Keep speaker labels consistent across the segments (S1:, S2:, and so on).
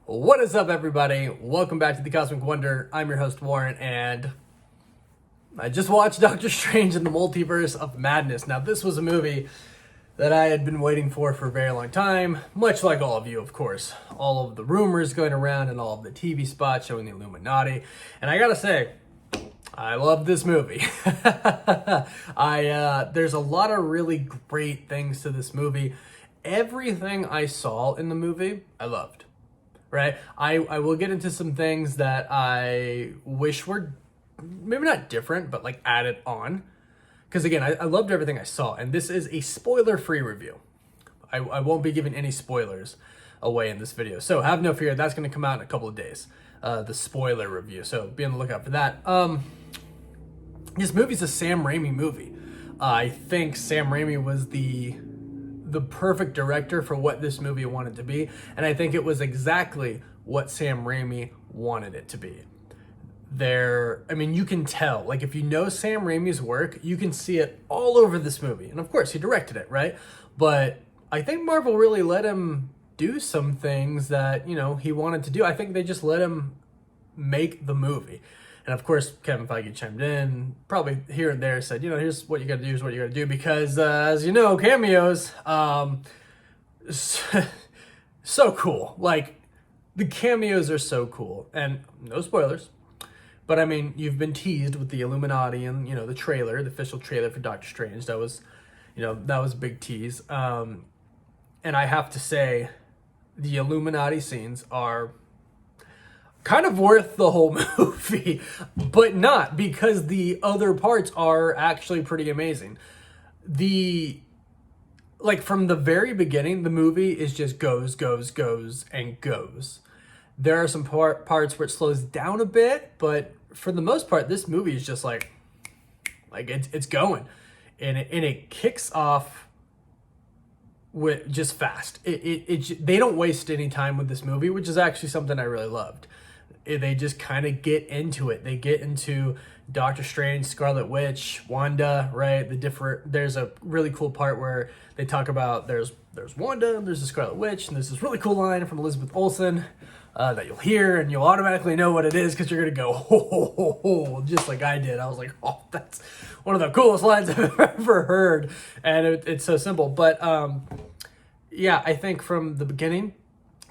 S1: What is up, everybody? Welcome back to the Cosmic Wonder. I'm your host, Warren, and I just watched Doctor Strange in the Multiverse of Madness. Now, this was a movie that I had been waiting for a very long time, much like all of you, of course. All of the rumors going around and all of the TV spots showing the Illuminati. And I gotta say, I love this movie. There's a lot of really great things to this movie. Everything I saw in the movie, I loved. Right? I will get into some things that I wish were maybe not different, but like added on. Because again, I loved everything I saw. And this is a spoiler-free review. I won't be giving any spoilers away in this video. So have no fear, that's going to come out in a couple of days. The spoiler review. So be on the lookout for that. This movie's a Sam Raimi movie. I think Sam Raimi was the perfect director for what this movie wanted to be, and I think it was exactly what Sam Raimi wanted it to be. You can tell, like, if you know Sam Raimi's work, you can see it all over this movie, and of course he directed it, right? But I think Marvel really let him do some things that, he wanted to do. I think they just let him make the movie. And of course, Kevin Feige chimed in, probably here and there, said, here's what you gotta do, here's what you gotta do. Because, as you know, cameos, so cool. Like, the cameos are so cool. And no spoilers. But, you've been teased with the Illuminati and, the trailer, the official trailer for Doctor Strange. That was a big tease. And I have to say, the Illuminati scenes are kind of worth the whole movie, but not, because the other parts are actually pretty amazing. From the very beginning, the movie is just goes, and goes. There are some parts where it slows down a bit, but for the most part, this movie is just like it's going, and it kicks off with just fast. They don't waste any time with this movie, which is actually something I really loved. They just kind of get into it. They get into Doctor Strange, Scarlet Witch, Wanda, right? There's a really cool part where they talk about there's Wanda, there's the Scarlet Witch, and there's this really cool line from Elizabeth Olsen that you'll hear, and you'll automatically know what it is because you're gonna go ho ho ho ho, just like I did. I was like, oh, that's one of the coolest lines I've ever heard, and it's so simple. But yeah, I think from the beginning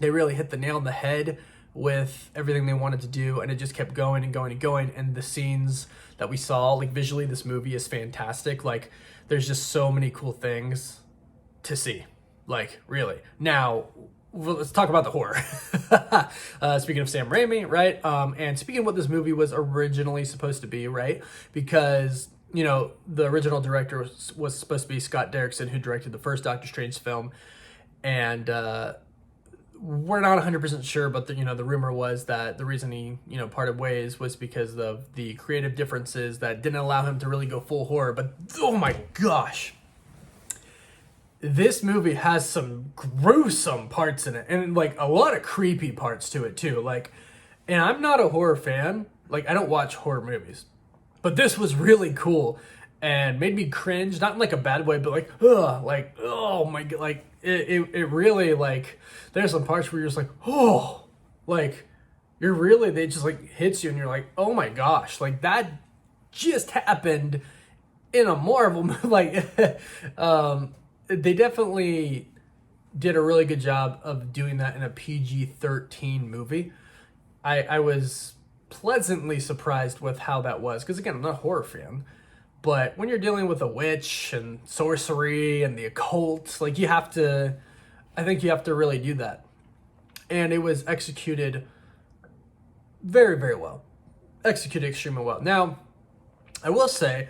S1: they really hit the nail on the head with everything they wanted to do, and it just kept going and going and going. And the scenes that we saw, like, visually, this movie is fantastic. Like, there's just so many cool things to see, like, really. Now, let's talk about the horror. Speaking of Sam Raimi, right? And speaking of what this movie was originally supposed to be, right? Because, the original director was supposed to be Scott Derrickson, who directed the first Doctor Strange film. And we're not 100% sure, but the rumor was that the reason he parted ways was because of the creative differences that didn't allow him to really go full horror. But oh my gosh, this movie has some gruesome parts in it, and like a lot of creepy parts to it too. Like, and I'm not a horror fan. Like, I don't watch horror movies, but this was really cool and made me cringe, not in like a bad way, but like, ugh, like, oh my god, like it really, like, there's some parts where you're just like, oh, like, they just like hits you and you're like, oh my gosh, like that just happened in a Marvel movie. Like, they definitely did a really good job of doing that in a PG-13 movie. I was pleasantly surprised with how that was, because again, I'm not a horror fan. But when you're dealing with a witch and sorcery and the occult, like, I think you have to really do that. And it was executed very, very well. Executed extremely well. Now, I will say,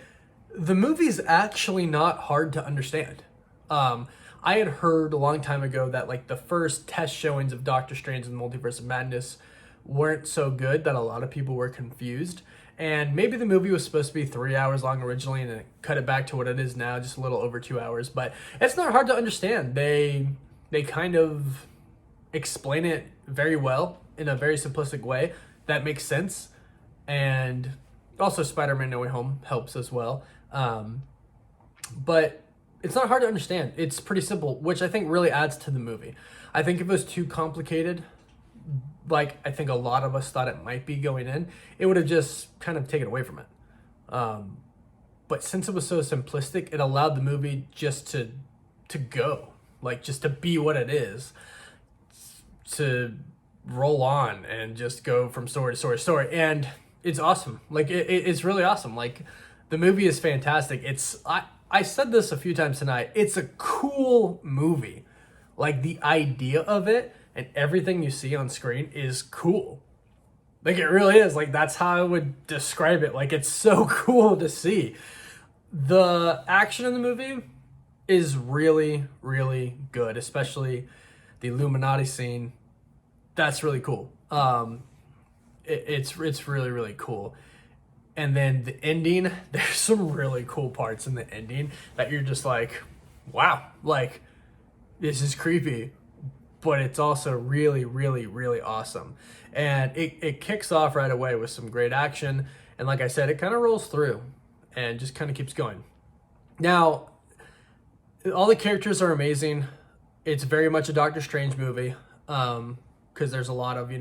S1: the movie's actually not hard to understand. I had heard a long time ago that, like, the first test showings of Doctor Strange and the Multiverse of Madness weren't so good, that a lot of people were confused. And maybe the movie was supposed to be 3 hours long originally, and it cut it back to what it is now, just a little over 2 hours. But it's not hard to understand. They kind of explain it very well in a very simplistic way that makes sense. And also Spider-Man No Way Home helps as well. But it's not hard to understand. It's pretty simple, which I think really adds to the movie. I think if it was too complicated, like I think a lot of us thought it might be going in, it would have just kind of taken away from it. But since it was so simplistic, it allowed the movie just to go, like just to be what it is, to roll on and just go from story to story to story. And it's awesome. Like it's really awesome. Like the movie is fantastic. I said this a few times tonight. It's a cool movie. Like the idea of it and everything you see on screen is cool. Like it really is. Like that's how I would describe it. Like it's so cool to see. The action in the movie is really, really good, especially the Illuminati scene. That's really cool. It's really, really cool. And then the ending, there's some really cool parts in the ending that you're just like, wow, like this is creepy, but it's also really, really, really awesome. And it kicks off right away with some great action. And like I said, it kind of rolls through and just kind of keeps going. Now, all the characters are amazing. It's very much a Doctor Strange movie, because there's a lot of,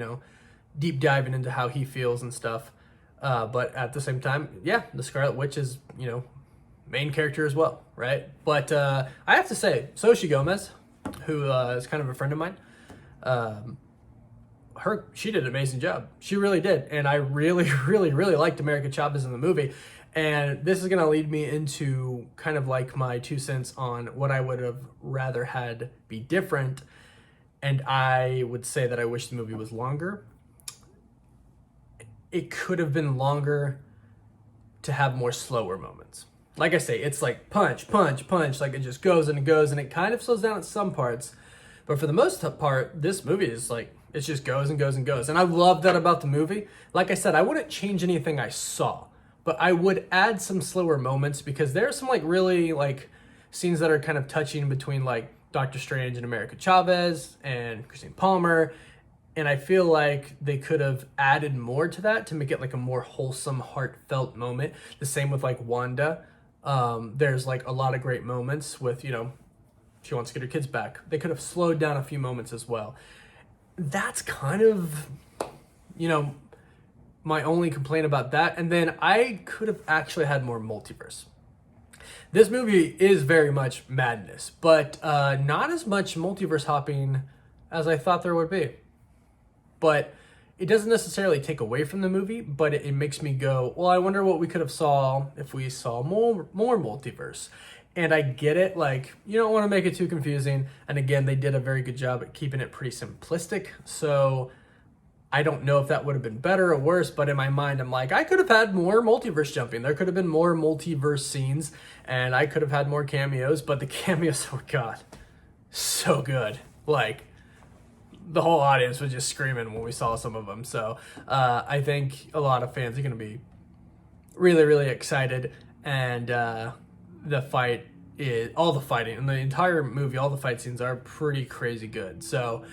S1: deep diving into how he feels and stuff. But at the same time, yeah, the Scarlet Witch is, main character as well, right? But I have to say, Xochitl Gomez, who is kind of a friend of mine, she did an amazing job. She really did. And I really, really, really liked America Chavez in the movie. And this is going to lead me into kind of like my 2 cents on what I would have rather had be different. And I would say that I wish the movie was longer. It could have been longer to have more slower moments. Like I say, it's like punch, punch, punch. Like it just goes and it goes, and it kind of slows down at some parts. But for the most part, this movie is like, it just goes and goes and goes. And I love that about the movie. Like I said, I wouldn't change anything I saw, but I would add some slower moments because there are some like really like scenes that are kind of touching between like Doctor Strange and America Chavez and Christine Palmer. And I feel like they could have added more to that to make it like a more wholesome, heartfelt moment. The same with like Wanda. There's like a lot of great moments with, she wants to get her kids back. They could have slowed down a few moments as well. That's kind of, my only complaint about that. And then I could have actually had more multiverse. This movie is very much madness, but not as much multiverse hopping as I thought there would be. But it doesn't necessarily take away from the movie, but it makes me go, well, I wonder what we could have saw if we saw more multiverse. And I get it, like, you don't want to make it too confusing. And again, they did a very good job at keeping it pretty simplistic. So I don't know if that would have been better or worse, but in my mind, I'm like, I could have had more multiverse jumping. There could have been more multiverse scenes, and I could have had more cameos, but the cameos, oh God, so good. Like, the whole audience was just screaming when we saw some of them. So I think a lot of fans are going to be really, really excited. And the fight is, all the fighting in the entire movie, all the fight scenes are pretty crazy good. So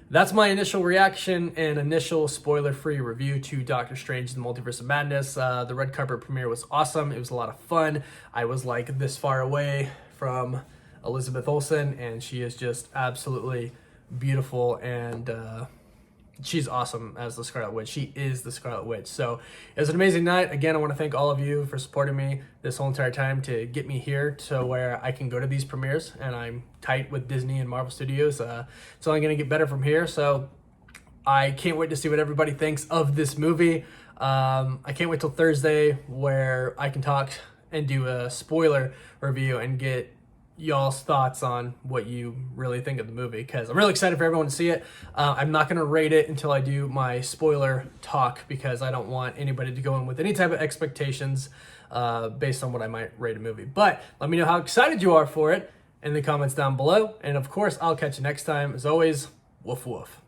S1: that's my initial reaction and initial spoiler-free review to Doctor Strange and the Multiverse of Madness. The red carpet premiere was awesome. It was a lot of fun. I was like this far away from Elizabeth Olsen, and she is just absolutely beautiful, and she's awesome as the Scarlet Witch. She is the Scarlet Witch. So it was an amazing night. Again, I want to thank all of you for supporting me this whole entire time to get me here to where I can go to these premieres, and I'm tight with Disney and Marvel Studios. It's only going to get better from here. So I can't wait to see what everybody thinks of this movie. I can't wait till Thursday where I can talk and do a spoiler review and get y'all's thoughts on what you really think of the movie, because I'm really excited for everyone to see it. I'm not going to rate it until I do my spoiler talk, because I don't want anybody to go in with any type of expectations based on what I might rate a movie. But let me know how excited you are for it in the comments down below. And of course, I'll catch you next time. As always, woof woof.